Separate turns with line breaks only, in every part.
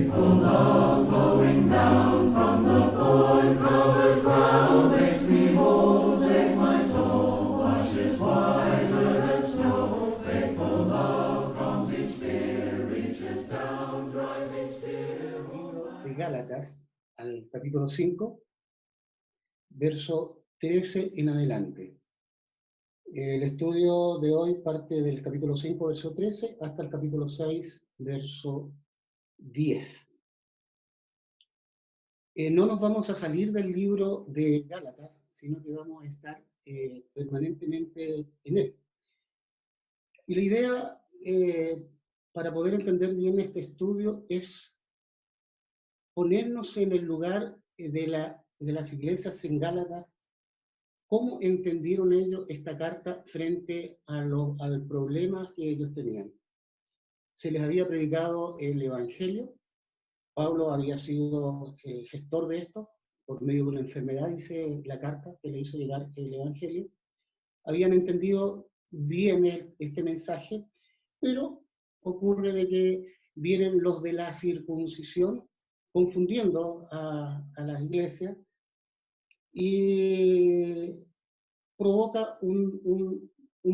De Gálatas al capítulo 5, verso 13 en adelante. El estudio de hoy parte del capítulo 5, verso 13, hasta el capítulo 6, verso 10. No nos vamos a salir del libro de Gálatas, sino que vamos a estar permanentemente en él. Y la idea, para poder entender bien este estudio, es ponernos en el lugar de las iglesias en Gálatas, cómo entendieron ellos esta carta frente al problema que ellos tenían. Se les había predicado el Evangelio, Pablo había sido el gestor de esto, por medio de una enfermedad, dice la carta que le hizo llegar el Evangelio. Habían entendido bien este mensaje, pero ocurre de que vienen los de la circuncisión, confundiendo a las iglesias, y provoca un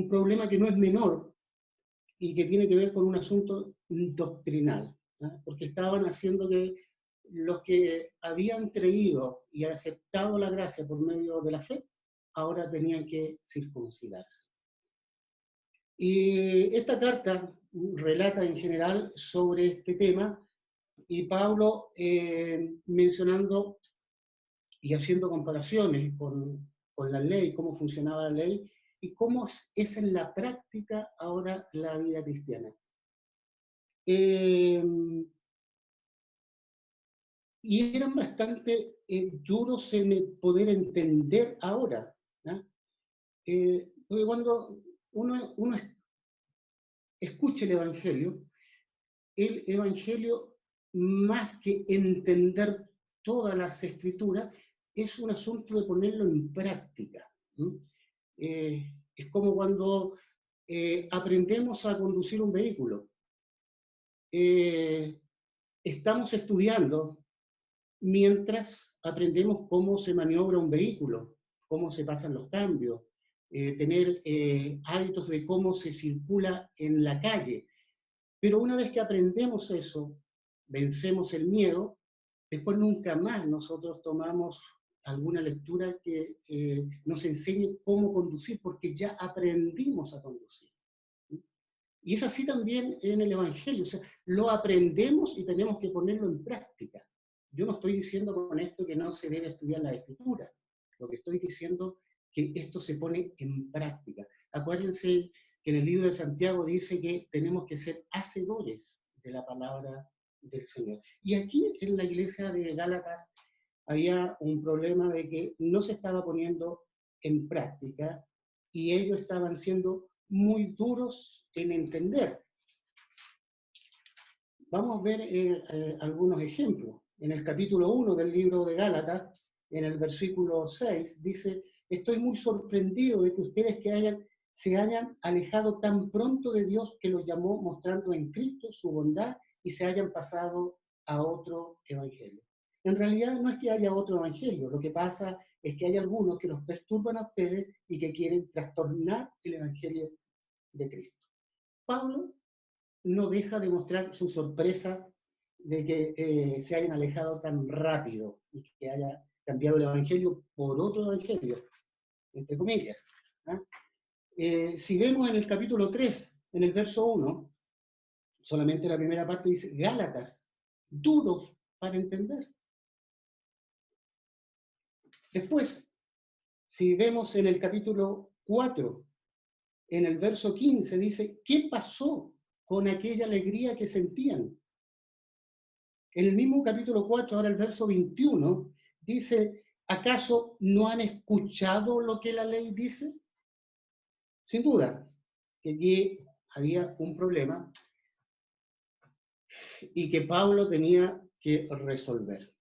problema que no es menor y que tiene que ver con un asunto doctrinal, ¿no? Porque estaban haciendo que los que habían creído y aceptado la gracia por medio de la fe, ahora tenían que circuncidarse. Y esta carta relata en general sobre este tema, y Pablo mencionando y haciendo comparaciones con la ley, cómo funcionaba la ley, y cómo es en la práctica ahora la vida cristiana. Y eran bastante duros en poder entender ahora, ¿no? Porque cuando uno escucha el Evangelio, más que entender todas las escrituras, es un asunto de ponerlo en práctica, ¿no? Es como cuando aprendemos a conducir un vehículo. Estamos estudiando mientras aprendemos cómo se maniobra un vehículo, cómo se pasan los cambios, tener hábitos de cómo se circula en la calle. Pero una vez que aprendemos eso, vencemos el miedo, después nunca más nosotros tomamos alguna lectura que nos enseñe cómo conducir, porque ya aprendimos a conducir. Y es así también en el Evangelio, o sea, lo aprendemos y tenemos que ponerlo en práctica. Yo no estoy diciendo con esto que no se debe estudiar la Escritura, lo que estoy diciendo es que esto se pone en práctica. Acuérdense que en el libro de Santiago dice que tenemos que ser hacedores de la palabra del Señor. Y aquí en la iglesia de Gálatas había un problema de que no se estaba poniendo en práctica y ellos estaban siendo muy duros en entender. Vamos a ver algunos ejemplos. En el capítulo 1 del libro de Gálatas, en el versículo 6, dice: estoy muy sorprendido de que ustedes se hayan alejado tan pronto de Dios, que los llamó mostrando en Cristo su bondad, y se hayan pasado a otro evangelio. En realidad no es que haya otro evangelio, lo que pasa es que hay algunos que los perturban a ustedes y que quieren trastornar el evangelio de Cristo. Pablo no deja de mostrar su sorpresa de que se hayan alejado tan rápido y que haya cambiado el evangelio por otro evangelio, entre comillas, ¿eh? Si vemos en el capítulo 3, en el verso 1, solamente la primera parte dice: Gálatas, duros para entender. Después, si vemos en el capítulo 4, en el verso 15, dice: ¿qué pasó con aquella alegría que sentían? En el mismo capítulo 4, ahora el verso 21, dice: ¿acaso no han escuchado lo que la ley dice? Sin duda, que allí había un problema y que Pablo tenía que resolver.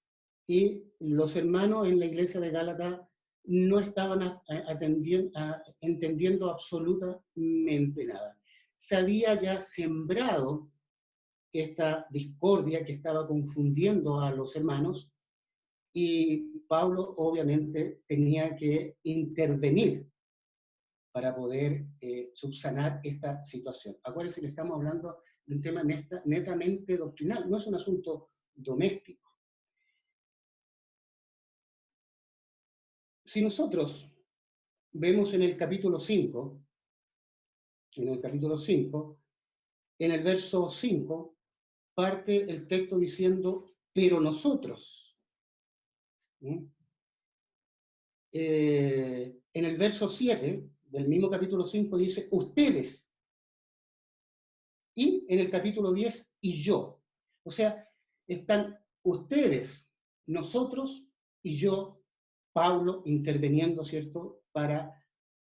Y los hermanos en la iglesia de Gálatas no estaban entendiendo absolutamente nada. Se había ya sembrado esta discordia que estaba confundiendo a los hermanos, y Pablo obviamente tenía que intervenir para poder subsanar esta situación. Acuérdense que estamos hablando de un tema netamente doctrinal, no es un asunto doméstico. Si nosotros vemos en el capítulo 5, en el verso 5, parte el texto diciendo, pero nosotros. ¿Mm? En el verso 7 del mismo capítulo 5 dice, ustedes. Y en el capítulo 10, y yo. O sea, están ustedes, nosotros y yo, Pablo, interviniendo, ¿cierto?, para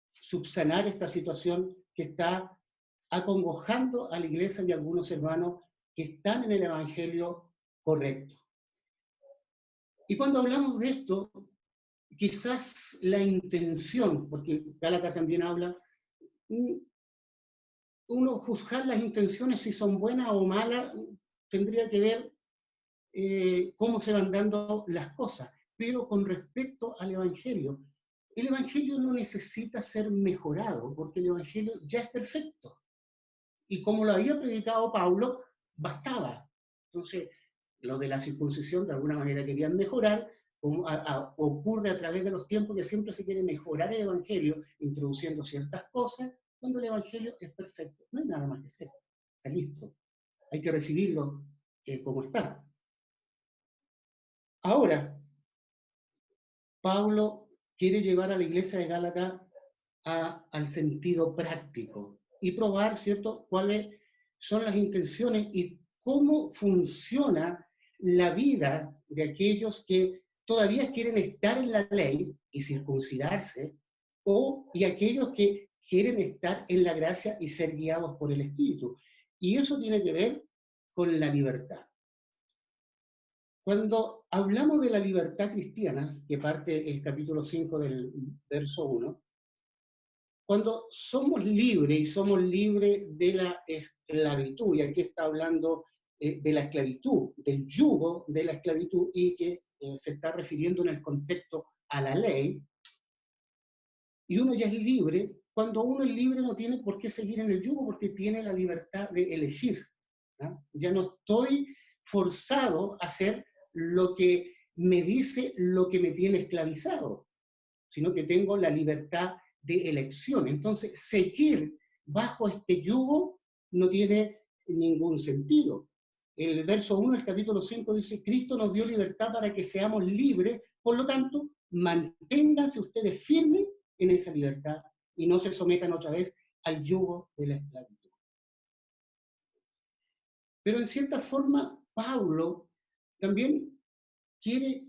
subsanar esta situación que está acongojando a la iglesia y a algunos hermanos que están en el evangelio correcto. Y cuando hablamos de esto, quizás la intención, porque Gálatas también habla, uno juzgar las intenciones si son buenas o malas, tendría que ver cómo se van dando las cosas. Pero con respecto al Evangelio, el Evangelio no necesita ser mejorado, porque el Evangelio ya es perfecto. Y como lo había predicado Pablo, bastaba. Entonces, lo de la circuncisión de alguna manera querían mejorar, como ocurre a través de los tiempos que siempre se quiere mejorar el Evangelio, introduciendo ciertas cosas, cuando el Evangelio es perfecto. No hay nada más que hacer. Está listo. Hay que recibirlo como está. Ahora, Pablo quiere llevar a la iglesia de Gálatas al sentido práctico y probar, ¿cierto?, cuáles son las intenciones y cómo funciona la vida de aquellos que todavía quieren estar en la ley y circuncidarse, y aquellos que quieren estar en la gracia y ser guiados por el Espíritu. Y eso tiene que ver con la libertad. Cuando hablamos de la libertad cristiana, que parte el capítulo 5 del verso 1, cuando somos libres y somos libres de la esclavitud, y aquí está hablando de la esclavitud, del yugo de la esclavitud, y que se está refiriendo en el contexto a la ley, y uno ya es libre, cuando uno es libre no tiene por qué seguir en el yugo porque tiene la libertad de elegir. ¿No? Ya no estoy forzado a hacer lo que me dice lo que me tiene esclavizado, sino que tengo la libertad de elección. Entonces, seguir bajo este yugo no tiene ningún sentido. El verso 1 del capítulo 5 dice, Cristo nos dio libertad para que seamos libres, por lo tanto, manténganse ustedes firmes en esa libertad y no se sometan otra vez al yugo de la esclavitud. Pero en cierta forma, Pablo también quiere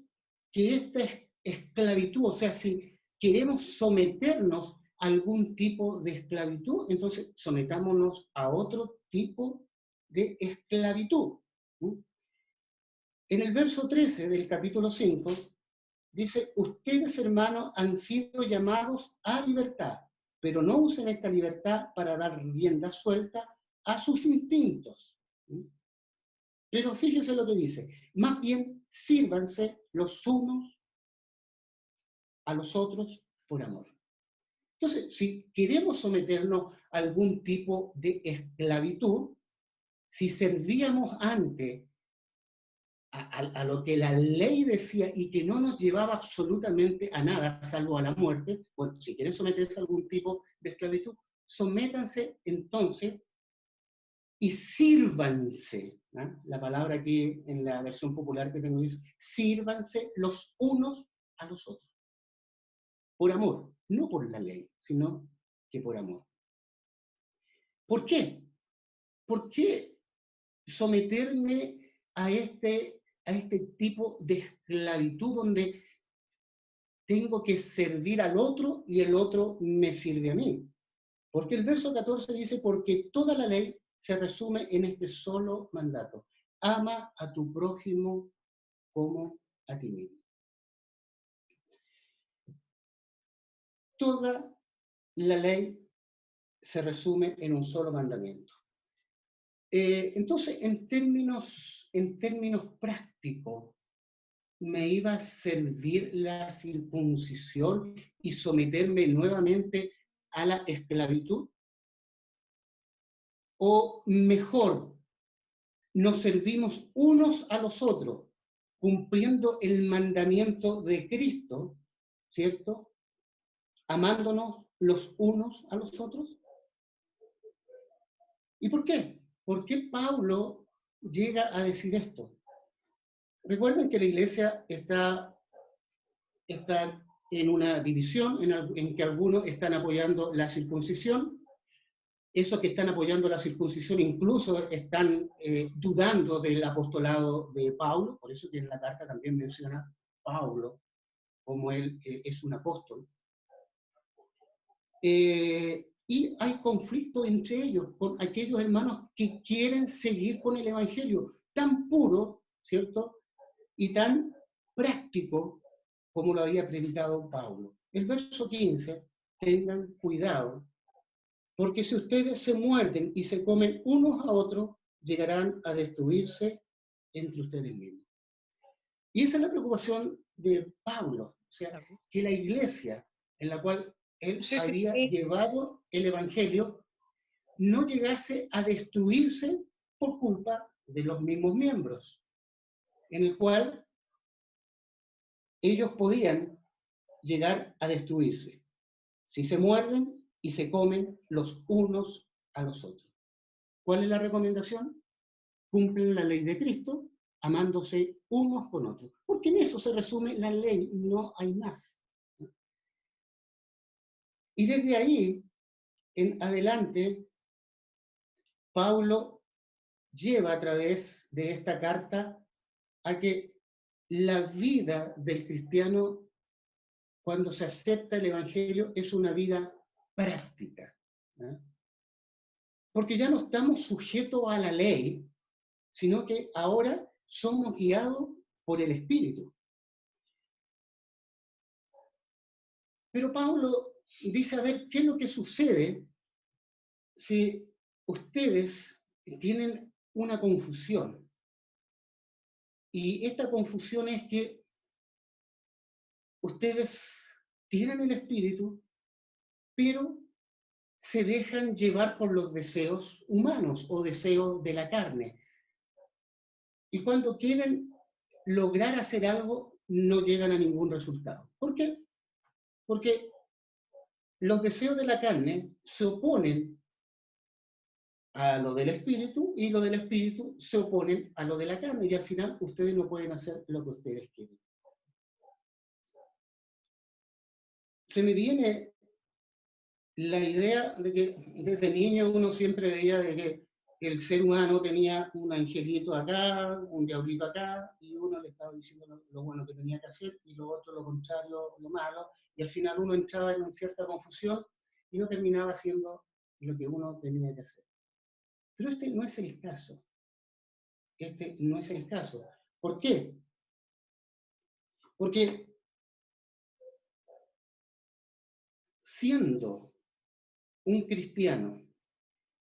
que esta esclavitud, o sea, si queremos someternos a algún tipo de esclavitud, entonces sometámonos a otro tipo de esclavitud. En el verso 13 del capítulo 5, dice, ustedes, hermanos, han sido llamados a libertad, pero no usen esta libertad para dar rienda suelta a sus instintos. Pero fíjense lo que dice, más bien sírvanse los unos a los otros por amor. Entonces, si queremos someternos a algún tipo de esclavitud, si servíamos antes a lo que la ley decía y que no nos llevaba absolutamente a nada, salvo a la muerte, bueno, si quieren someterse a algún tipo de esclavitud, sométanse entonces y sírvanse. ¿No? La palabra aquí en la versión popular que tengo dice, sírvanse los unos a los otros. Por amor, no por la ley, sino que por amor. ¿Por qué? ¿Por qué someterme a este tipo de esclavitud donde tengo que servir al otro y el otro me sirve a mí? Porque el verso 14 dice, porque toda la ley se resume en este solo mandato. Ama a tu prójimo como a ti mismo. Toda la ley se resume en un solo mandamiento. Entonces, en términos prácticos, ¿me iba a servir la circuncisión y someterme nuevamente a la esclavitud? O mejor, nos servimos unos a los otros, cumpliendo el mandamiento de Cristo, ¿cierto? Amándonos los unos a los otros. ¿Y por qué? ¿Por qué Pablo llega a decir esto? Recuerden que la iglesia está en una división en que algunos están apoyando la circuncisión. Esos que están apoyando la circuncisión incluso están dudando del apostolado de Pablo, por eso que en la carta también menciona Pablo como él es un apóstol. Y hay conflicto entre ellos, con aquellos hermanos que quieren seguir con el Evangelio tan puro, ¿cierto? Y tan práctico como lo había predicado Pablo. El verso 15, tengan cuidado, porque si ustedes se muerden y se comen unos a otros, llegarán a destruirse entre ustedes mismos. Y esa es la preocupación de Pablo, o sea, que la iglesia en la cual él había llevado el Evangelio no llegase a destruirse por culpa de los mismos miembros, en el cual ellos podían llegar a destruirse si se muerden y se comen los unos a los otros. ¿Cuál es la recomendación? Cumplen la ley de Cristo, amándose unos con otros. Porque en eso se resume la ley, no hay más. Y desde ahí en adelante, Pablo lleva a través de esta carta a que la vida del cristiano, cuando se acepta el Evangelio, es una vida práctica. ¿Eh? Porque ya no estamos sujetos a la ley, sino que ahora somos guiados por el Espíritu. Pero Pablo dice, a ver, ¿qué es lo que sucede si ustedes tienen una confusión? Y esta confusión es que ustedes tienen el Espíritu, pero se dejan llevar por los deseos humanos o deseos de la carne. Y cuando quieren lograr hacer algo, no llegan a ningún resultado. ¿Por qué? Porque los deseos de la carne se oponen a lo del espíritu y lo del espíritu se oponen a lo de la carne y al final ustedes no pueden hacer lo que ustedes quieren. Se me viene la idea de que desde niño uno siempre veía de que el ser humano tenía un angelito acá, un diablito acá, y uno le estaba diciendo lo bueno que tenía que hacer, y lo otro, lo contrario, lo malo, y al final uno entraba en cierta confusión y no terminaba haciendo lo que uno tenía que hacer. Pero este no es el caso. Este no es el caso. ¿Por qué? Porque siendo un cristiano,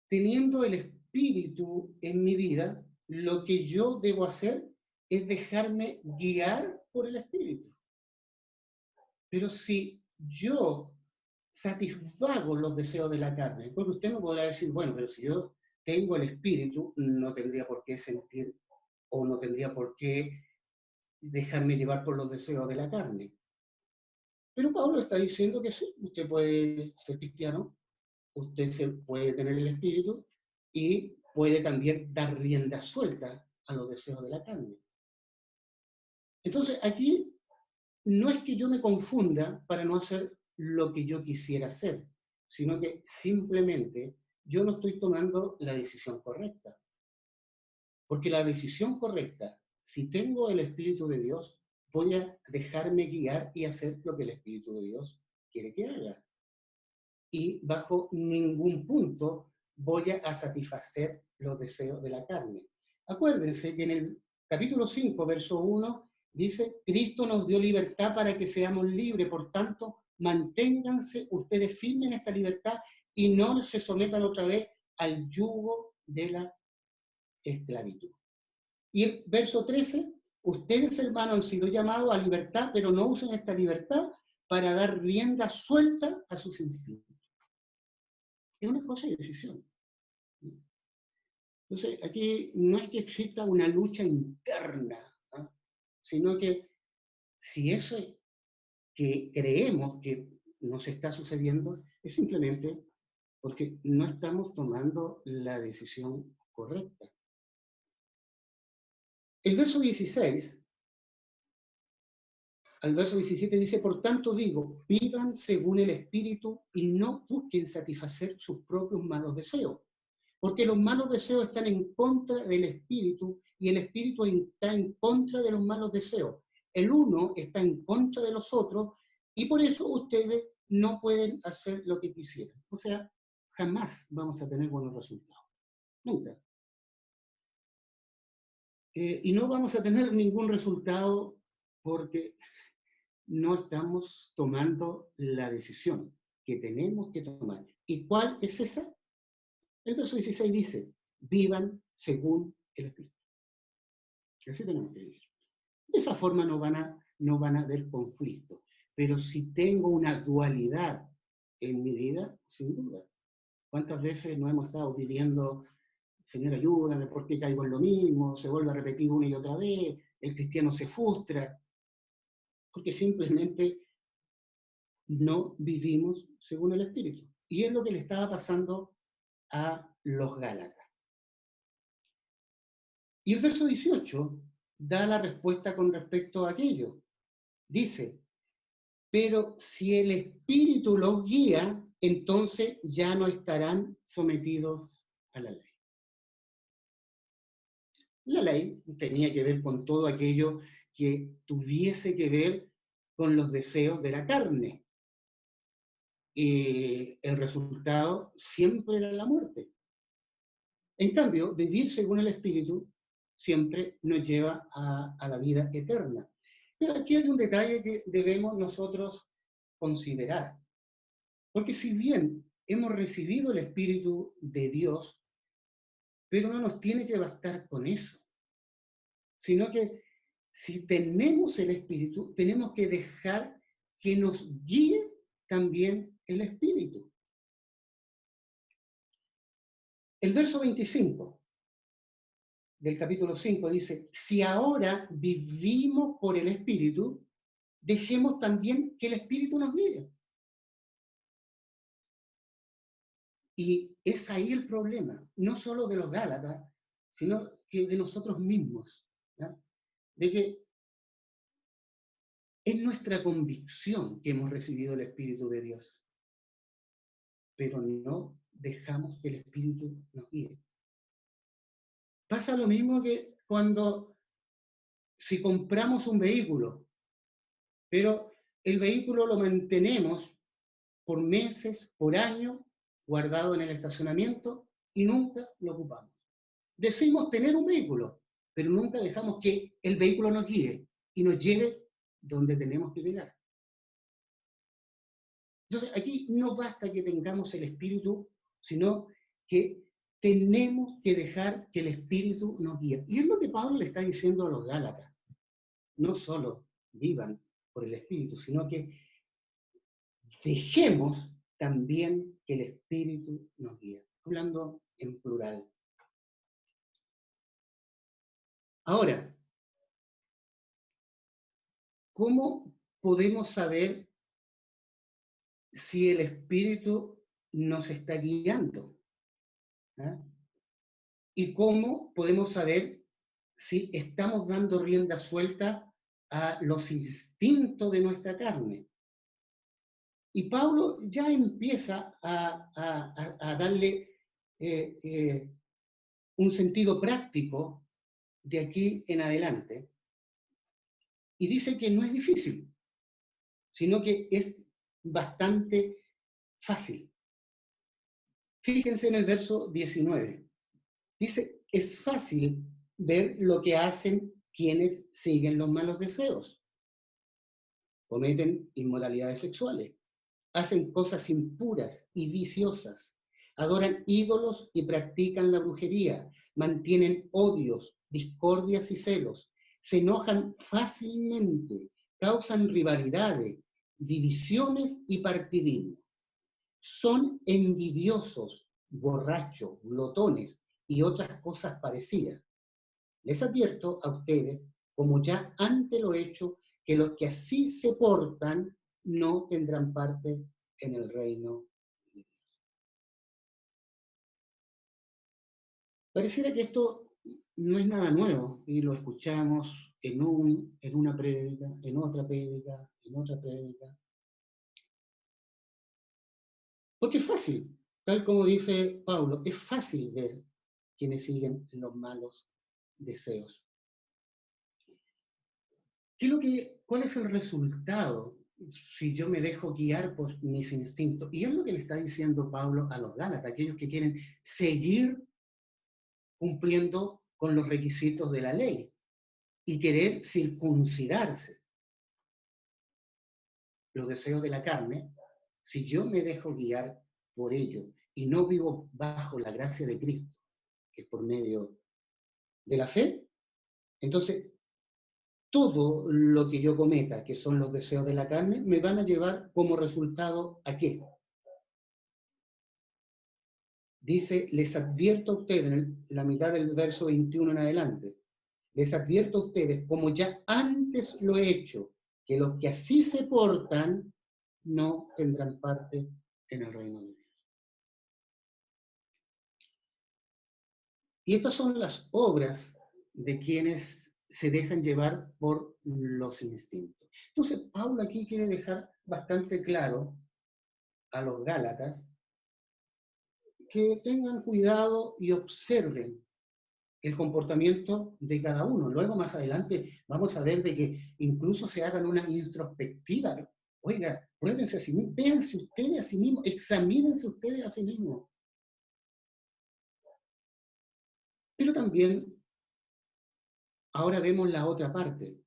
teniendo el Espíritu en mi vida, lo que yo debo hacer es dejarme guiar por el Espíritu. Pero si yo satisfago los deseos de la carne, porque usted no podrá decir, bueno, pero si yo tengo el Espíritu, no tendría por qué sentir o no tendría por qué dejarme llevar por los deseos de la carne. Pero Pablo está diciendo que sí, usted puede ser cristiano, usted puede tener el Espíritu y puede también dar rienda suelta a los deseos de la carne. Entonces, aquí no es que yo me confunda para no hacer lo que yo quisiera hacer, sino que simplemente yo no estoy tomando la decisión correcta. Porque la decisión correcta, si tengo el Espíritu de Dios, voy a dejarme guiar y hacer lo que el Espíritu de Dios quiere que haga. Y bajo ningún punto voy a satisfacer los deseos de la carne. Acuérdense que en el capítulo 5, verso 1, dice, Cristo nos dio libertad para que seamos libres, por tanto, manténganse ustedes firmes en esta libertad y no se sometan otra vez al yugo de la esclavitud. Y el verso 13, ustedes, hermanos, han sido llamados a libertad, pero no usen esta libertad para dar rienda suelta a sus instintos. Es una cosa de decisión. Entonces, aquí no es que exista una lucha interna, ¿no? Sino que si eso que creemos que nos está sucediendo es simplemente porque no estamos tomando la decisión correcta. El verso 16 al verso 17 dice, por tanto digo, vivan según el Espíritu y no busquen satisfacer sus propios malos deseos, porque los malos deseos están en contra del Espíritu y el Espíritu está en contra de los malos deseos. El uno está en contra de los otros y por eso ustedes no pueden hacer lo que quisieran. O sea, jamás vamos a tener buenos resultados. Nunca. Y no vamos a tener ningún resultado porque no estamos tomando la decisión que tenemos que tomar. ¿Y cuál es esa? El verso 16 dice, vivan según el Espíritu. Así tenemos que vivir. De esa forma no van a haber conflictos. Pero si tengo una dualidad en mi vida, sin duda. ¿Cuántas veces no hemos estado pidiendo, Señor, ayúdame, ¿por qué caigo en lo mismo? Se vuelve a repetir una y otra vez, el cristiano se frustra, porque simplemente no vivimos según el Espíritu. Y es lo que le estaba pasando a los Gálatas. Y el verso 18 da la respuesta con respecto a aquello. Dice, pero si el Espíritu los guía, entonces ya no estarán sometidos a la ley. La ley tenía que ver con todo aquello que tuviese que ver con los deseos de la carne. Y el resultado siempre era la muerte. En cambio, vivir según el Espíritu siempre nos lleva a la vida eterna. Pero aquí hay un detalle que debemos nosotros considerar. Porque si bien hemos recibido el Espíritu de Dios, pero no nos tiene que bastar con eso. Sino que si tenemos el Espíritu, tenemos que dejar que nos guíe también el Espíritu. El verso 25 del capítulo 5 dice, si ahora vivimos por el Espíritu, dejemos también que el Espíritu nos guíe. Y es ahí el problema, no solo de los Gálatas, sino que de nosotros mismos, ¿ya? De que es nuestra convicción que hemos recibido el Espíritu de Dios, pero no dejamos que el Espíritu nos guíe. Pasa lo mismo que si compramos un vehículo, pero el vehículo lo mantenemos por meses, por años, guardado en el estacionamiento y nunca lo ocupamos. Decimos tener un vehículo, pero nunca dejamos que el vehículo nos guíe y nos lleve donde tenemos que llegar. Entonces, aquí no basta que tengamos el Espíritu, sino que tenemos que dejar que el Espíritu nos guíe. Y es lo que Pablo le está diciendo a los Gálatas. No solo vivan por el Espíritu, sino que dejemos también que el Espíritu nos guíe. Hablando en plural. Ahora, ¿cómo podemos saber si el Espíritu nos está guiando? ¿Ah? ¿Y cómo podemos saber si estamos dando rienda suelta a los instintos de nuestra carne? Y Pablo ya empieza a darle un sentido práctico de aquí en adelante. Y dice que no es difícil, sino que es bastante fácil. Fíjense en el verso 19. Dice, es fácil ver lo que hacen quienes siguen los malos deseos. Cometen inmoralidades sexuales, hacen cosas impuras y viciosas, Adoran ídolos y practican la brujería, mantienen odios, discordias y celos, se enojan fácilmente, causan rivalidades, divisiones y partidismo. Son envidiosos, borrachos, glotones y otras cosas parecidas. Les advierto a ustedes, como ya antes lo he hecho, que los que así se portan no tendrán parte en el reino de Dios. Pareciera que esto no es nada nuevo y lo escuchamos en una prédica, en otra prédica, en otra prédica. Porque es fácil, tal como dice Pablo, es fácil ver quienes siguen los malos deseos. ¿Cuál es el resultado si yo me dejo guiar por mis instintos? Y es lo que le está diciendo Pablo a los Gálatas, aquellos que quieren seguir cumpliendo con los requisitos de la ley y querer circuncidarse los deseos de la carne. Si yo me dejo guiar por ello y no vivo bajo la gracia de Cristo, que es por medio de la fe, entonces todo lo que yo cometa, que son los deseos de la carne, me van a llevar como resultado ¿a qué? Dice, les advierto a ustedes, en la mitad del verso 21 en adelante, les advierto a ustedes, como ya antes lo he hecho, que los que así se portan no tendrán parte en el reino de Dios. Y estas son las obras de quienes se dejan llevar por los instintos. Entonces, Pablo aquí quiere dejar bastante claro a los Gálatas que tengan cuidado y observen el comportamiento de cada uno. Luego, más adelante, vamos a ver de que incluso se hagan una introspectiva. Oiga, pruébense a sí mismos, véanse ustedes a sí mismos, examínense ustedes a sí mismos. Pero también, ahora vemos la otra parte.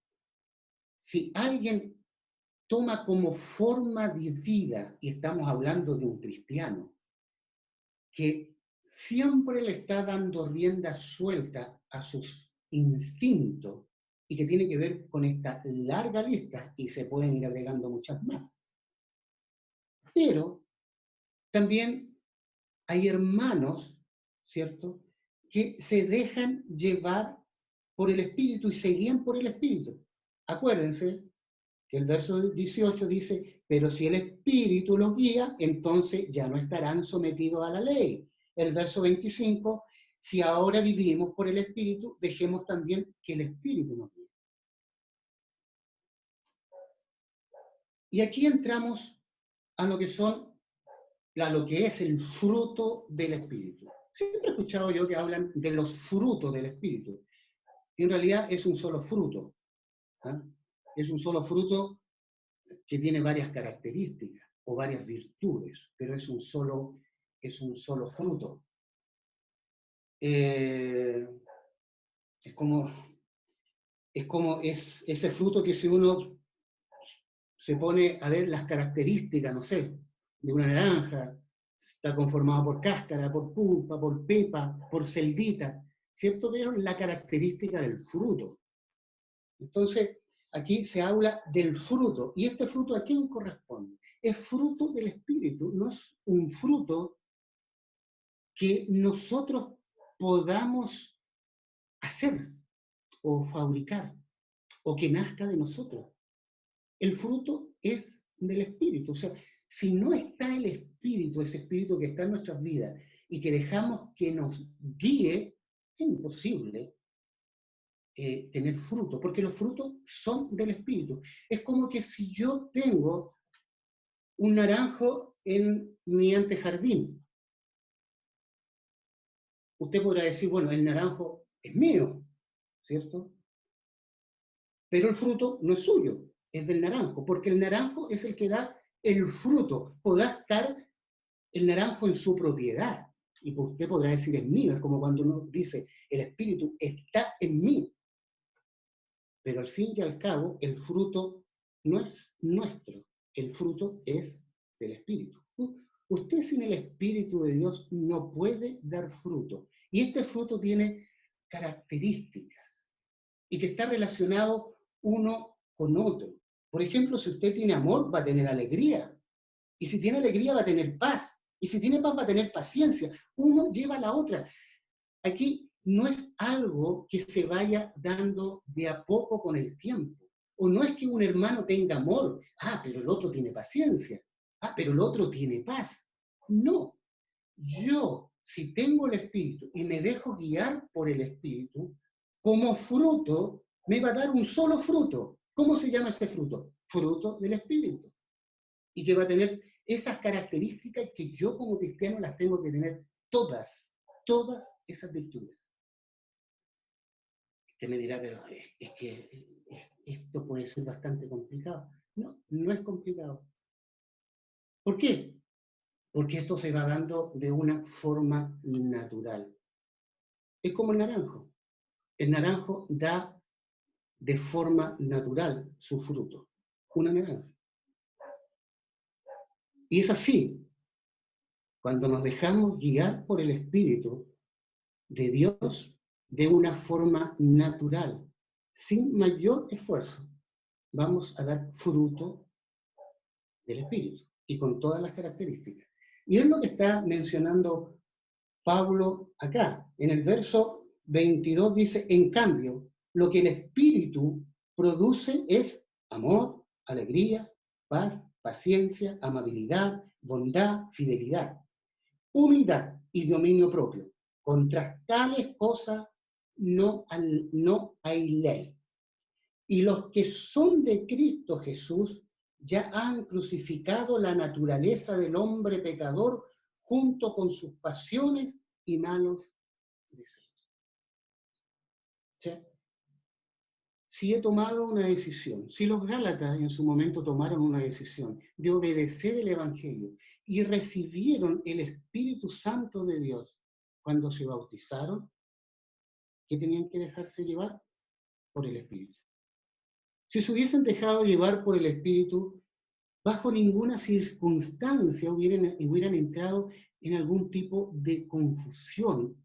Si alguien toma como forma de vida, y estamos hablando de un cristiano, que siempre le está dando rienda suelta a sus instintos y que tiene que ver con esta larga lista, y se pueden ir agregando muchas más. Pero también hay hermanos, ¿cierto?, que se dejan llevar por el Espíritu y se guían por el Espíritu. Acuérdense que el verso 18 dice, pero si el Espíritu los guía, entonces ya no estarán sometidos a la ley. El verso 25, si ahora vivimos por el Espíritu, dejemos también que el Espíritu nos guíe. Y aquí entramos a lo que es el fruto del Espíritu. Siempre he escuchado yo que hablan de los frutos del Espíritu. Y en realidad es un solo fruto. ¿Eh? Es un solo fruto que tiene varias características o varias virtudes, pero es un solo fruto. Es ese fruto que si uno se pone a ver las características, no sé, de una naranja, está conformado por cáscara, por pulpa, por pepa, por celdita, ¿cierto? Pero es la característica del fruto. Entonces, aquí se habla del fruto. ¿Y este fruto a quién corresponde? Es fruto del Espíritu, no es un fruto que nosotros podamos hacer o fabricar o que nazca de nosotros. El fruto es del Espíritu. O sea, si no está el Espíritu, ese Espíritu que está en nuestras vidas y que dejamos que nos guíe, es imposible tener fruto, porque los frutos son del Espíritu. Es como que si yo tengo un naranjo en mi antejardín, usted podrá decir, bueno, el naranjo es mío, ¿cierto? Pero el fruto no es suyo, es del naranjo, porque el naranjo es el que da el fruto. Podrá estar el naranjo en su propiedad, y usted podrá decir, es mío, es como cuando uno dice, el Espíritu está en mí. Pero al fin y al cabo, el fruto no es nuestro, el fruto es del Espíritu. Usted sin el Espíritu de Dios no puede dar fruto. Y este fruto tiene características y que está relacionado uno con otro. Por ejemplo, si usted tiene amor, va a tener alegría. Y si tiene alegría, va a tener paz. Y si tiene paz, va a tener paciencia. Uno lleva a la otra. Aquí no es algo que se vaya dando de a poco con el tiempo. O no es que un hermano tenga amor. Ah, pero el otro tiene paciencia. Ah, pero el otro tiene paz. No. Yo, si tengo el Espíritu y me dejo guiar por el Espíritu, como fruto, me va a dar un solo fruto. ¿Cómo se llama ese fruto? Fruto del Espíritu. Y que va a tener esas características que yo como cristiano las tengo que tener todas esas virtudes. Usted me dirá, pero es que esto puede ser bastante complicado. No, no es complicado. ¿Por qué? Porque esto se va dando de una forma natural. Es como el naranjo. El naranjo da de forma natural su fruto, una naranja. Y es así, cuando nos dejamos guiar por el Espíritu de Dios de una forma natural, sin mayor esfuerzo, vamos a dar fruto del Espíritu y con todas las características. Y es lo que está mencionando Pablo acá. En el verso 22 dice, en cambio, lo que el Espíritu produce es amor, alegría, paz, paciencia, amabilidad, bondad, fidelidad, humildad y dominio propio. Contra tales cosas no hay ley. Y los que son de Cristo Jesús ya han crucificado la naturaleza del hombre pecador junto con sus pasiones y malos deseos. O sea, si he tomado una decisión, si los Gálatas en su momento tomaron una decisión de obedecer el Evangelio y recibieron el Espíritu Santo de Dios cuando se bautizaron, ¿qué tenían que dejarse llevar? Por el Espíritu. Si se hubiesen dejado llevar por el Espíritu, bajo ninguna circunstancia hubieran entrado en algún tipo de confusión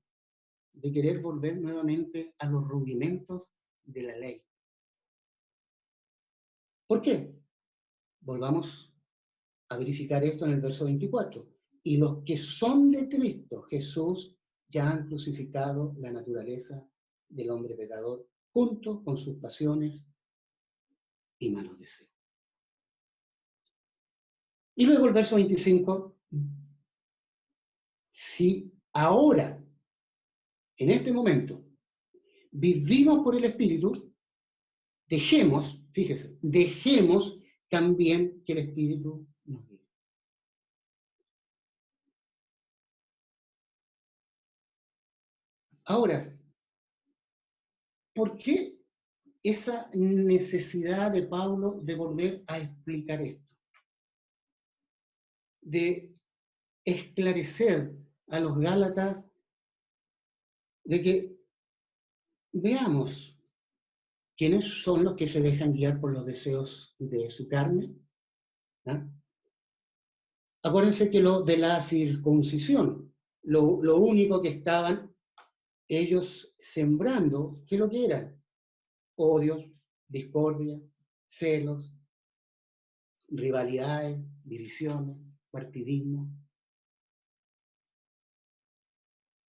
de querer volver nuevamente a los rudimentos de la ley. ¿Por qué? Volvamos a verificar esto en el verso 24. Y los que son de Cristo Jesús ya han crucificado la naturaleza del hombre pecador junto con sus pasiones y malos deseos. Y luego el verso 25, si ahora, en este momento, vivimos por el Espíritu, dejemos, fíjese, dejemos también que el Espíritu nos guíe. Ahora, ¿por qué esa necesidad de Pablo de volver a explicar esto? De esclarecer a los Gálatas de que veamos quiénes son los que se dejan guiar por los deseos de su carne. ¿Ah? Acuérdense que lo de la circuncisión, lo único que estaban ellos sembrando, ¿qué es lo que eran? Odios, discordia, celos, rivalidades, divisiones, partidismo.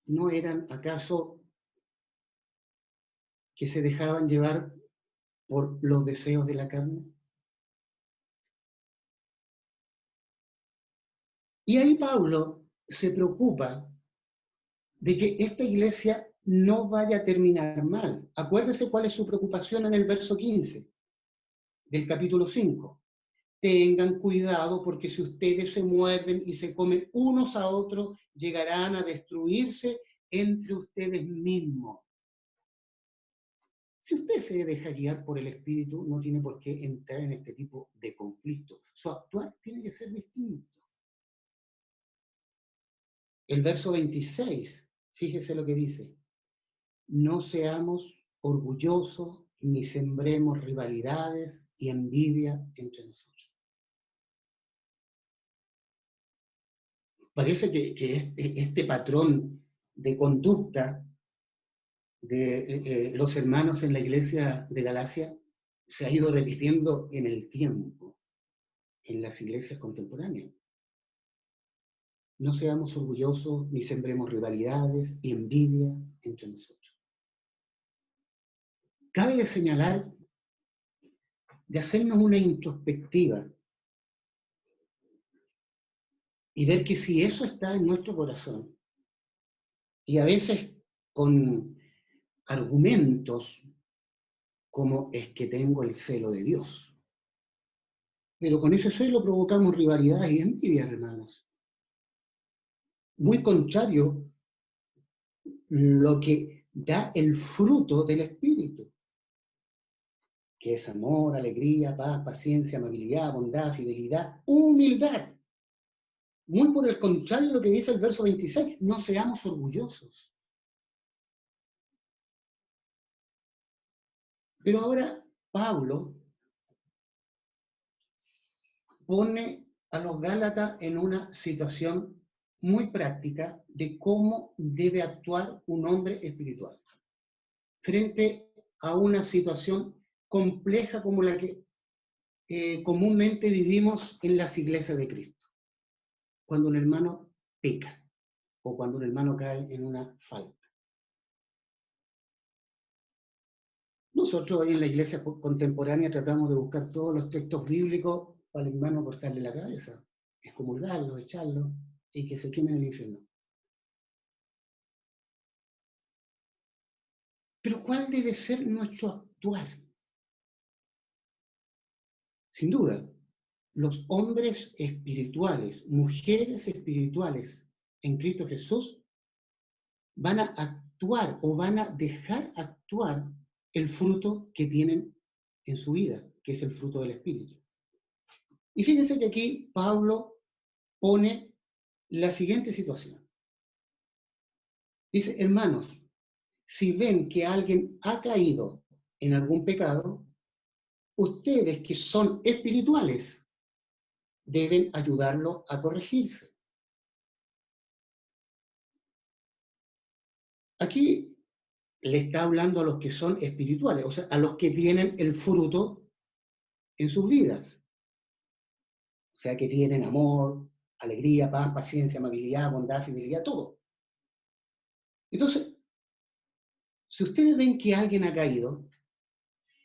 ¿No eran acaso que se dejaban llevar por los deseos de la carne? Y ahí Pablo se preocupa de que esta iglesia no vaya a terminar mal. Acuérdese cuál es su preocupación en el verso 15 del capítulo 5. Tengan cuidado porque si ustedes se muerden y se comen unos a otros, llegarán a destruirse entre ustedes mismos. Si usted se deja guiar por el Espíritu, no tiene por qué entrar en este tipo de conflicto. Su actuar tiene que ser distinto. El verso 26, fíjese lo que dice. No seamos orgullosos ni sembremos rivalidades y envidia entre nosotros. parece que este patrón de conducta de los hermanos en la iglesia de Galacia se ha ido repitiendo en el tiempo, en las iglesias contemporáneas. No seamos orgullosos ni sembremos rivalidades y envidia entre nosotros. Cabe señalar de hacernos una introspectiva y ver que si eso está en nuestro corazón, y a veces con argumentos como es que tengo el celo de Dios, pero con ese celo provocamos rivalidades y envidias, hermanos. Muy contrario lo que da el fruto del Espíritu, que es amor, alegría, paz, paciencia, amabilidad, bondad, fidelidad, humildad. Muy por el contrario de lo que dice el verso 26, no seamos orgullosos. Pero ahora Pablo pone a los Gálatas en una situación muy práctica de cómo debe actuar un hombre espiritual frente a una situación compleja como la que comúnmente vivimos en las iglesias de Cristo. Cuando un hermano peca o cuando un hermano cae en una falta. Nosotros hoy en la iglesia contemporánea tratamos de buscar todos los textos bíblicos para el hermano cortarle la cabeza, excomulgarlo, echarlo y que se queme en el infierno. Pero ¿cuál debe ser nuestro actuar? Sin duda, los hombres espirituales, mujeres espirituales en Cristo Jesús van a actuar o van a dejar actuar el fruto que tienen en su vida, que es el fruto del Espíritu. Y fíjense que aquí Pablo pone la siguiente situación. Dice, hermanos, si ven que alguien ha caído en algún pecado, ustedes que son espirituales deben ayudarlo a corregirse. Aquí le está hablando a los que son espirituales, o sea, a los que tienen el fruto en sus vidas. O sea, que tienen amor, alegría, paz, paciencia, amabilidad, bondad, fidelidad, todo. Entonces, si ustedes ven que alguien ha caído,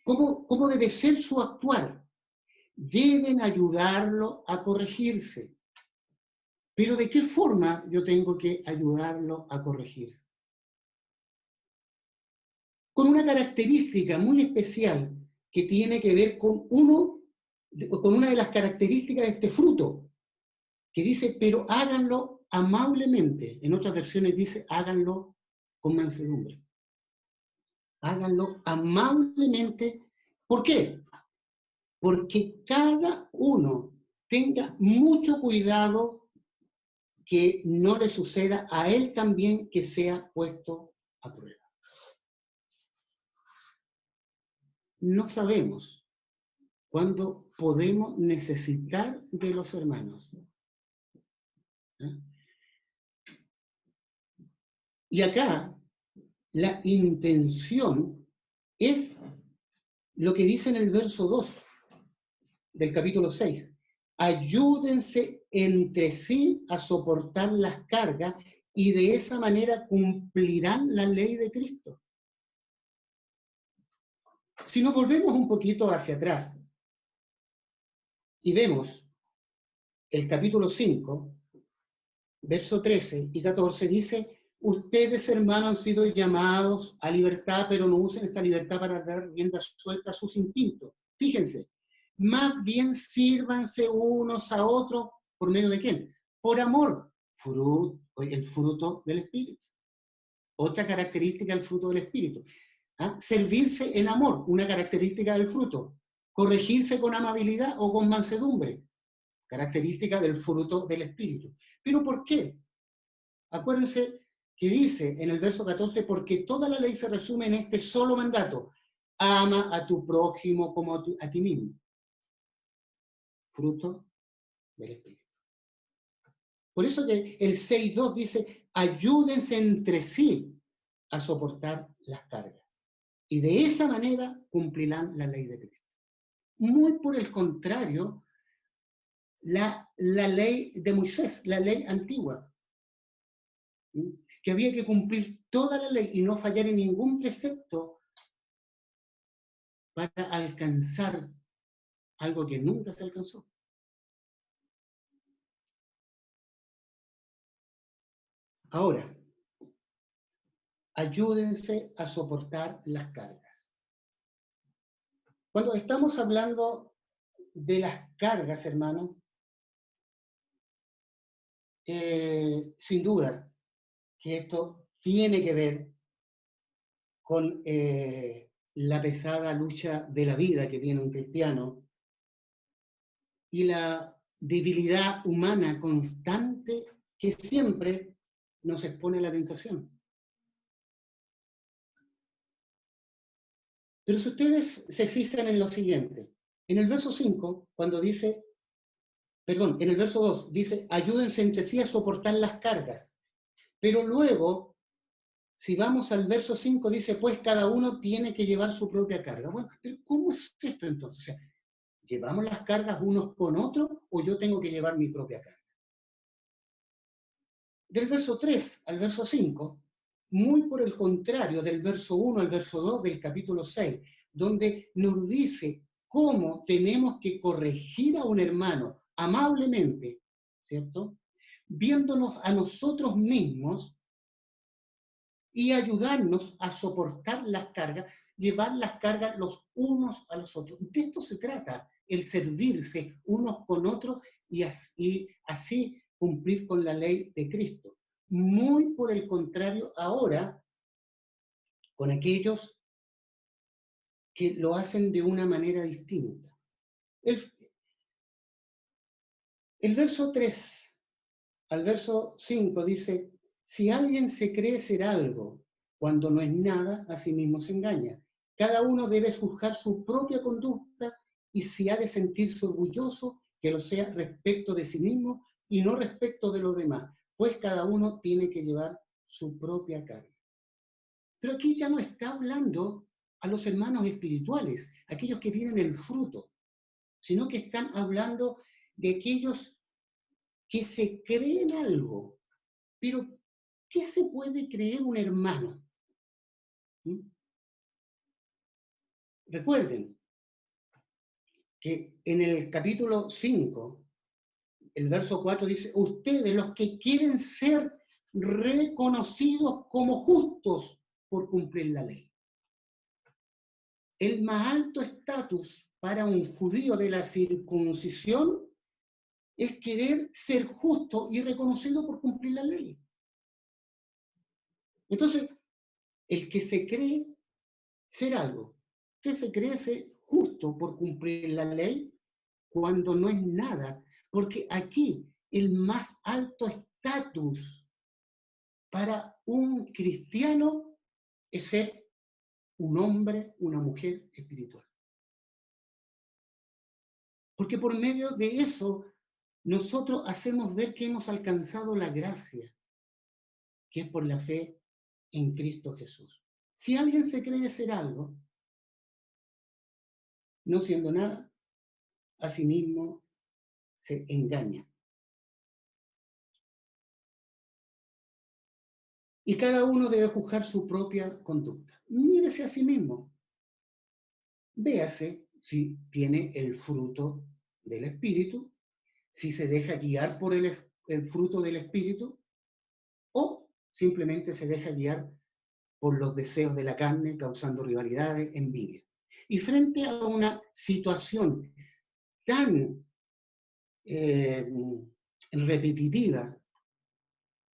¿cómo debe ser su actuar? Deben ayudarlo a corregirse. Pero ¿de qué forma yo tengo que ayudarlo a corregirse? Con una característica muy especial que tiene que ver con una de las características de este fruto, que dice, pero háganlo amablemente. En otras versiones dice, háganlo con mansedumbre. Háganlo amablemente. ¿Por qué? Porque cada uno tenga mucho cuidado que no le suceda a él también que sea puesto a prueba. No sabemos cuándo podemos necesitar de los hermanos. Y acá la intención es lo que dice en el verso 2 del capítulo 6. Ayúdense entre sí a soportar las cargas y de esa manera cumplirán la ley de Cristo. Si nos volvemos un poquito hacia atrás y vemos el capítulo 5, verso 13 y 14, dice, ustedes, hermanos, han sido llamados a libertad, pero no usen esta libertad para dar rienda suelta a sus instintos. Fíjense, más bien sírvanse unos a otros, ¿por medio de quién? Por amor, el fruto del Espíritu. Otra característica del fruto del Espíritu. ¿Ah? Servirse en amor, una característica del fruto. Corregirse con amabilidad o con mansedumbre, característica del fruto del Espíritu. ¿Pero por qué? Acuérdense que dice en el verso 14, porque toda la ley se resume en este solo mandato, ama a tu prójimo como a ti mismo. Fruto del Espíritu. Por eso que el 6.2 dice, ayúdense entre sí a soportar las cargas. Y de esa manera cumplirán la ley de Cristo. Muy por el contrario, la ley de Moisés, la ley antigua, que había que cumplir toda la ley y no fallar en ningún precepto para alcanzar algo que nunca se alcanzó. Ahora, ayúdense a soportar las cargas. Cuando estamos hablando de las cargas, hermano, sin duda que esto tiene que ver con la pesada lucha de la vida que tiene un cristiano y la debilidad humana constante que siempre nos expone a la tentación. Pero si ustedes se fijan en lo siguiente, en el verso 5, cuando dice, perdón, en el verso 2, dice, ayúdense entre sí a soportar las cargas. Pero luego, si vamos al verso 5, dice, pues cada uno tiene que llevar su propia carga. Bueno, pero ¿cómo es esto entonces? O sea, ¿llevamos las cargas unos con otros o yo tengo que llevar mi propia carga? Del verso 3 al verso 5, muy por el contrario del verso 1 al verso 2 del capítulo 6, donde nos dice cómo tenemos que corregir a un hermano amablemente, ¿cierto? Viéndonos a nosotros mismos y ayudarnos a soportar las cargas, llevar las cargas los unos a los otros. De esto se trata, el servirse unos con otros y así cumplir con la ley de Cristo. Muy por el contrario ahora, con aquellos que lo hacen de una manera distinta. El verso 3 al verso 5 dice, si alguien se cree ser algo cuando no es nada, a sí mismo se engaña. Cada uno debe juzgar su propia conducta y si ha de sentirse orgulloso, que lo sea respecto de sí mismo y no respecto de los demás, pues cada uno tiene que llevar su propia carga. Pero aquí ya no está hablando a los hermanos espirituales, aquellos que tienen el fruto, sino que están hablando de aquellos que se creen algo. Pero, ¿qué se puede creer un hermano? Recuerden que en el capítulo 5, el verso 4 dice, ustedes los que quieren ser reconocidos como justos por cumplir la ley. El más alto estatus para un judío de la circuncisión es querer ser justo y reconocido por cumplir la ley. Entonces, el que se cree ser algo, que se cree ser justo por cumplir la ley, cuando no es nada, porque aquí el más alto estatus para un cristiano es ser un hombre, una mujer espiritual. Porque por medio de eso nosotros hacemos ver que hemos alcanzado la gracia, que es por la fe en Cristo Jesús. Si alguien se cree ser algo, no siendo nada, a sí mismo se engaña. Y cada uno debe juzgar su propia conducta. Mírese a sí mismo. Véase si tiene el fruto del Espíritu, si se deja guiar por el fruto del Espíritu, o simplemente se deja guiar por los deseos de la carne, causando rivalidades, envidia. Y frente a una situación tan repetitiva,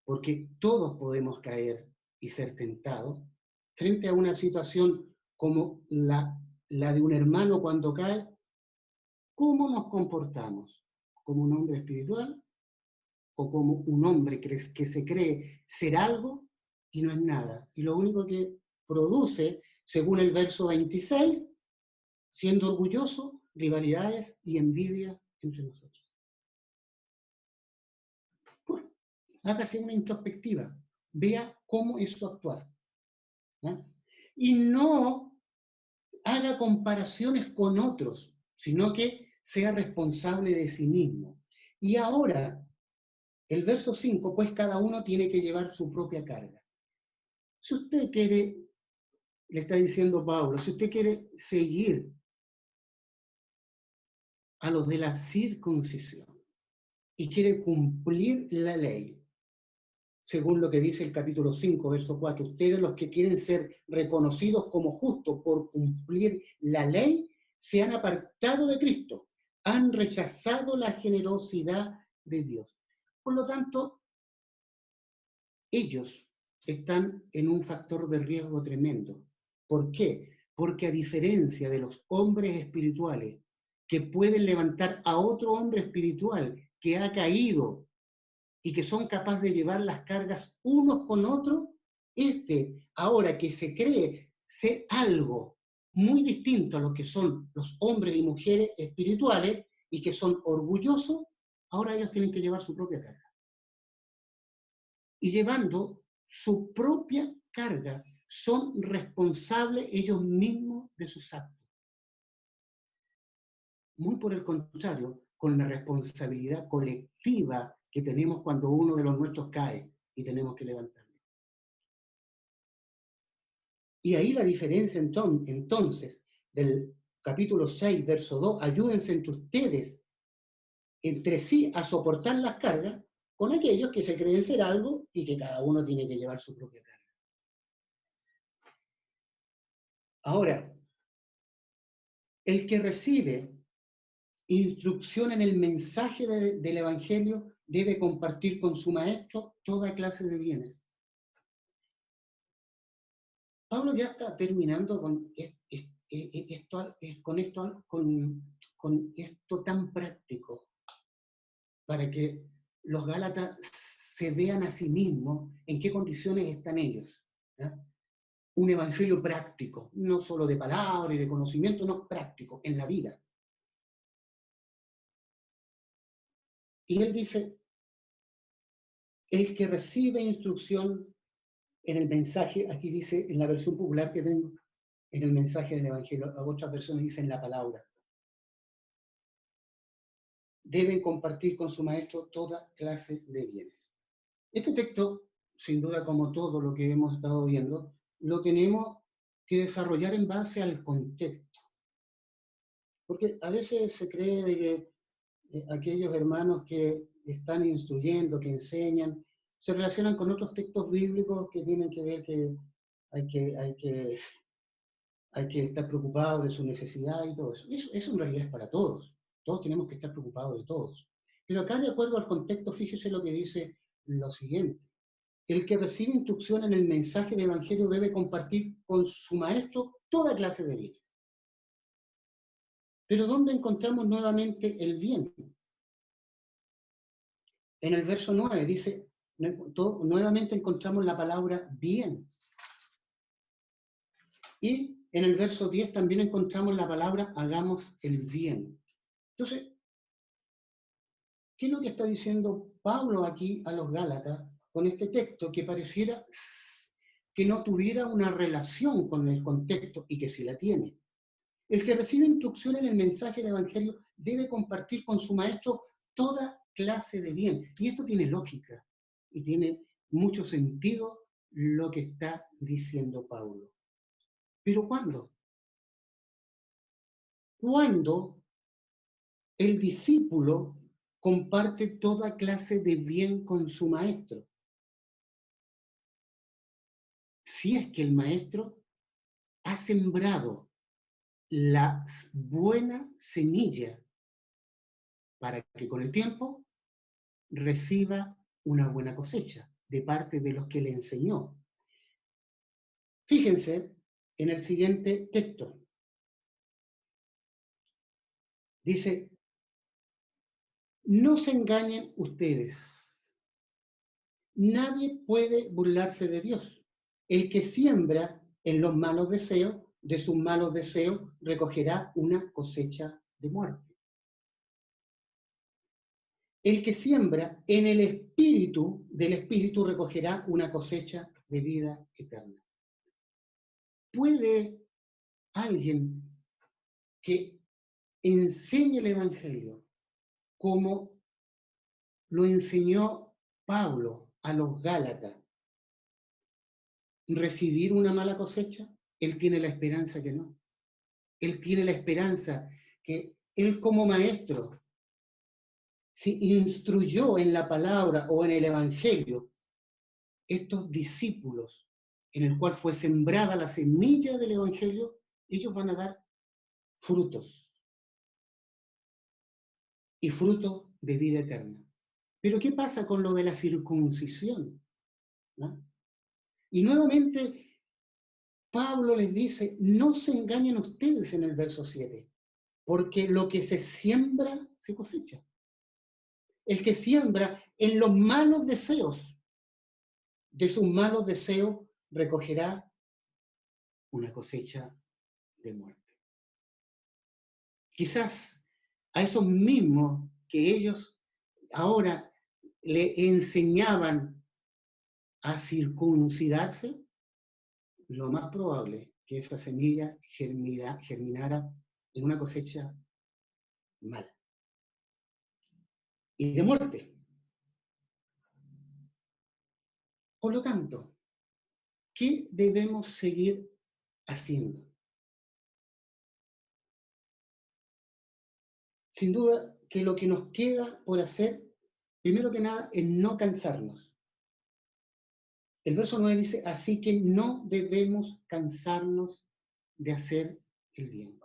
porque todos podemos caer y ser tentados, frente a una situación como la de un hermano cuando cae, ¿cómo nos comportamos? ¿Como un hombre espiritual o como un hombre que se cree ser algo y no es nada? Y lo único que produce, según el verso 26, siendo orgulloso, rivalidades y envidia entre nosotros. hágase una introspectiva, vea cómo es su actuar. ¿No? Y no haga comparaciones con otros, sino que sea responsable de sí mismo. Y ahora, el verso 5, pues cada uno tiene que llevar su propia carga. Si usted quiere, le está diciendo Pablo, si usted quiere seguir a los de la circuncisión y quiere cumplir la ley, según lo que dice el capítulo 5, verso 4, ustedes los que quieren ser reconocidos como justos por cumplir la ley, se han apartado de Cristo, han rechazado la generosidad de Dios. Por lo tanto, ellos están en un factor de riesgo tremendo. ¿Por qué? Porque a diferencia de los hombres espirituales que pueden levantar a otro hombre espiritual que ha caído y que son capaces de llevar las cargas unos con otros, ahora que se cree ser algo muy distinto a lo que son los hombres y mujeres espirituales y que son orgullosos, ahora ellos tienen que llevar su propia carga. Y llevando su propia carga, son responsables ellos mismos de sus actos. Muy por el contrario, con la responsabilidad colectiva que tenemos cuando uno de los nuestros cae y tenemos que levantarlo. Y ahí la diferencia entonces del capítulo 6, verso 2, ayúdense entre ustedes, entre sí, a soportar las cargas con aquellos que se creen ser algo y que cada uno tiene que llevar su propia carga. Ahora, el que recibe instrucción en el mensaje del Evangelio debe compartir con su maestro toda clase de bienes. Pablo ya está terminando con esto tan práctico, para que los Gálatas se vean a sí mismos en qué condiciones están ellos. ¿Ya? Un evangelio práctico, no solo de palabra y de conocimiento, no, práctico, en la vida. Y él dice, el que recibe instrucción en el mensaje, aquí dice en la versión popular que tengo, en el mensaje del evangelio, otras versiones dicen la palabra. Deben compartir con su maestro toda clase de bienes. Este texto, sin duda como todo lo que hemos estado viendo, lo tenemos que desarrollar en base al contexto. Porque a veces se cree de que aquellos hermanos que están instruyendo, que enseñan, se relacionan con otros textos bíblicos que tienen que ver que hay que estar preocupados de su necesidad y todo eso. Eso en realidad es para todos. Todos tenemos que estar preocupados de todos. Pero acá, de acuerdo al contexto, fíjese lo que dice lo siguiente. El que recibe instrucción en el mensaje del Evangelio debe compartir con su maestro toda clase de bienes. Pero ¿dónde encontramos nuevamente el bien? En el verso 9 dice, nuevamente encontramos la palabra bien. Y en el verso 10 también encontramos la palabra hagamos el bien. Entonces, ¿qué es lo que está diciendo Pablo aquí a los Gálatas con este texto que pareciera que no tuviera una relación con el contexto y que sí la tiene? El que recibe instrucción en el mensaje del Evangelio debe compartir con su maestro toda clase de bien. Y esto tiene lógica y tiene mucho sentido lo que está diciendo Pablo. ¿Pero cuándo? Cuando el discípulo comparte toda clase de bien con su maestro. Si es que el maestro ha sembrado la buena semilla para que con el tiempo reciba una buena cosecha de parte de los que le enseñó. Fíjense en el siguiente texto. Dice, no se engañen ustedes. Nadie puede burlarse de Dios. El que siembra en los malos deseos, de sus malos deseos, recogerá una cosecha de muerte. El que siembra en el espíritu, del espíritu recogerá una cosecha de vida eterna. ¿Puede alguien que enseñe el Evangelio como lo enseñó Pablo a los Gálatas recibir una mala cosecha? Él tiene la esperanza que no. Él tiene la esperanza que él como maestro, si instruyó en la palabra o en el Evangelio estos discípulos en el cual fue sembrada la semilla del Evangelio, ellos van a dar frutos y frutos de vida eterna. Pero ¿qué pasa con lo de la circuncisión? ¿No? Y nuevamente Pablo les dice, no se engañen ustedes en el verso 7, porque lo que se siembra se cosecha. El que siembra en los malos deseos, de sus malos deseos recogerá una cosecha de muerte. Quizás a esos mismos que ellos ahora le enseñaban a circuncidarse, lo más probable que esa semilla germinara en una cosecha mala y de muerte. Por lo tanto, ¿qué debemos seguir haciendo? Sin duda que lo que nos queda por hacer, primero que nada, es no cansarnos. El verso 9 dice, así que no debemos cansarnos de hacer el bien.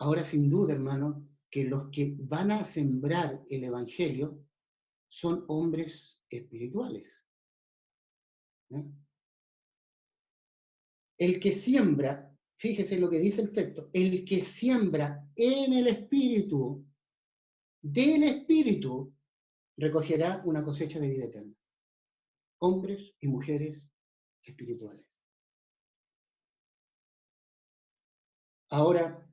Ahora, sin duda, hermano, que los que van a sembrar el Evangelio son hombres espirituales. ¿Eh? El que siembra, fíjese lo que dice el texto, el que siembra en el Espíritu, del Espíritu, recogerá una cosecha de vida eterna. Hombres y mujeres espirituales. Ahora,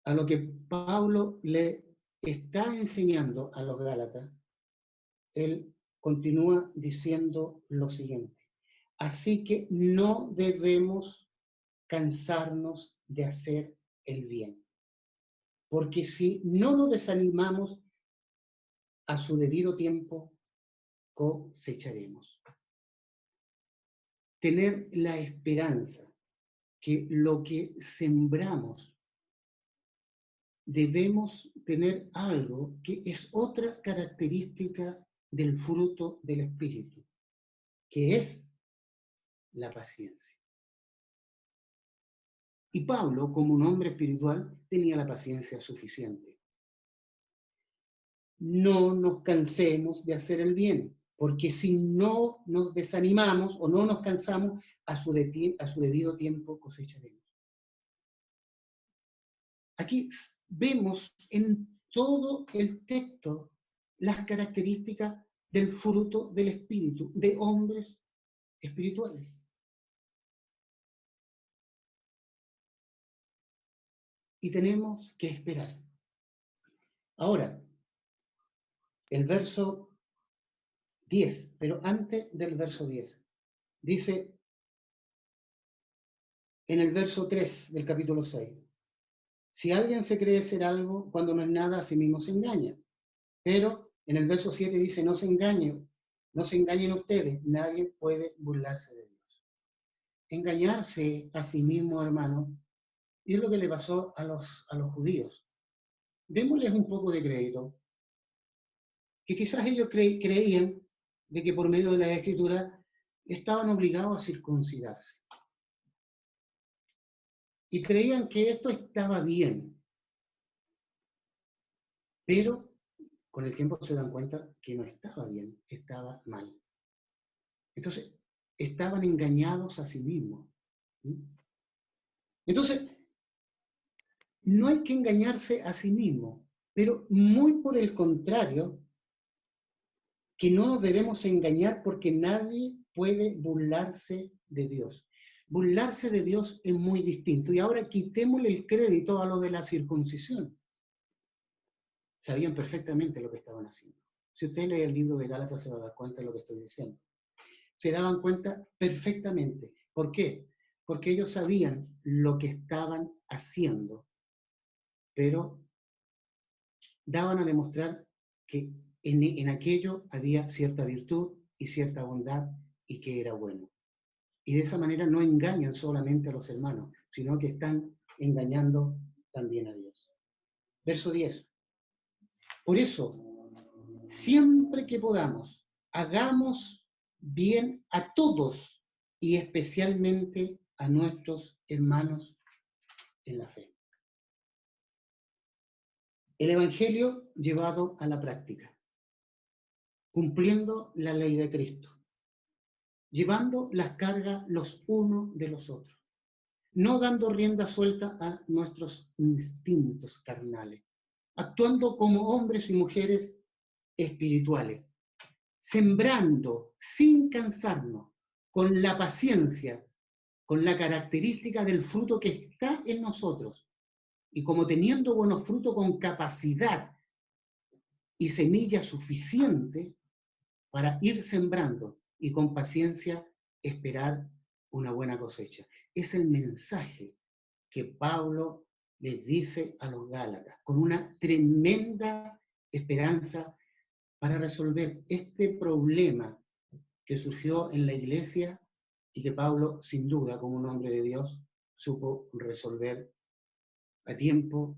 a lo que Pablo le está enseñando a los Gálatas, él continúa diciendo lo siguiente. Así que no debemos cansarnos de hacer el bien. Porque si no nos desanimamos, a su debido tiempo cosecharemos. Tener la esperanza que lo que sembramos, debemos tener algo que es otra característica del fruto del Espíritu, que es la paciencia. Y Pablo, como un hombre espiritual, tenía la paciencia suficiente. No nos cansemos de hacer el bien, porque si no nos desanimamos o no nos cansamos, a su debido tiempo cosecharemos. Aquí vemos en todo el texto las características del fruto del Espíritu, de hombres espirituales. Y tenemos que esperar. Ahora, el verso 10, pero antes del verso 10, dice en el verso 3 del capítulo 6, si alguien se cree ser algo cuando no es nada, a sí mismo se engaña. Pero en el verso 7 dice, no se engañen ustedes, nadie puede burlarse de Dios. Engañarse a sí mismo, hermano, y es lo que le pasó a los judíos. Démosles un poco de crédito, que quizás ellos creían de que por medio de la Escritura estaban obligados a circuncidarse. Y creían que esto estaba bien. Pero con el tiempo se dan cuenta que no estaba bien, estaba mal. Entonces, estaban engañados a sí mismos. Entonces, no hay que engañarse a sí mismo, pero muy por el contrario, que no nos debemos engañar porque nadie puede burlarse de Dios. burlarse de Dios es muy distinto. Y ahora quitémosle el crédito a lo de la circuncisión. Sabían perfectamente lo que estaban haciendo. Si usted lee el libro de Gálatas se va a dar cuenta de lo que estoy diciendo. Se daban cuenta perfectamente. ¿Por qué? Porque ellos sabían lo que estaban haciendo, pero daban a demostrar que en aquello había cierta virtud y cierta bondad y que era bueno. Y de esa manera no engañan solamente a los hermanos, sino que están engañando también a Dios. Verso 10. Por eso, siempre que podamos, hagamos bien a todos y especialmente a nuestros hermanos en la fe. El Evangelio llevado a la práctica, cumpliendo la ley de Cristo, llevando las cargas los unos de los otros, no dando rienda suelta a nuestros instintos carnales, actuando como hombres y mujeres espirituales, sembrando sin cansarnos, con la paciencia, con la característica del fruto que está en nosotros, y como teniendo buenos frutos con capacidad y semilla suficiente para ir sembrando y con paciencia esperar una buena cosecha. Es el mensaje que Pablo les dice a los Gálatas, con una tremenda esperanza para resolver este problema que surgió en la iglesia y que Pablo, sin duda, como un hombre de Dios, supo resolver a tiempo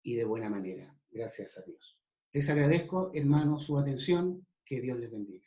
y de buena manera. Gracias a Dios. Les agradezco, hermanos, su atención. Que Dios les bendiga.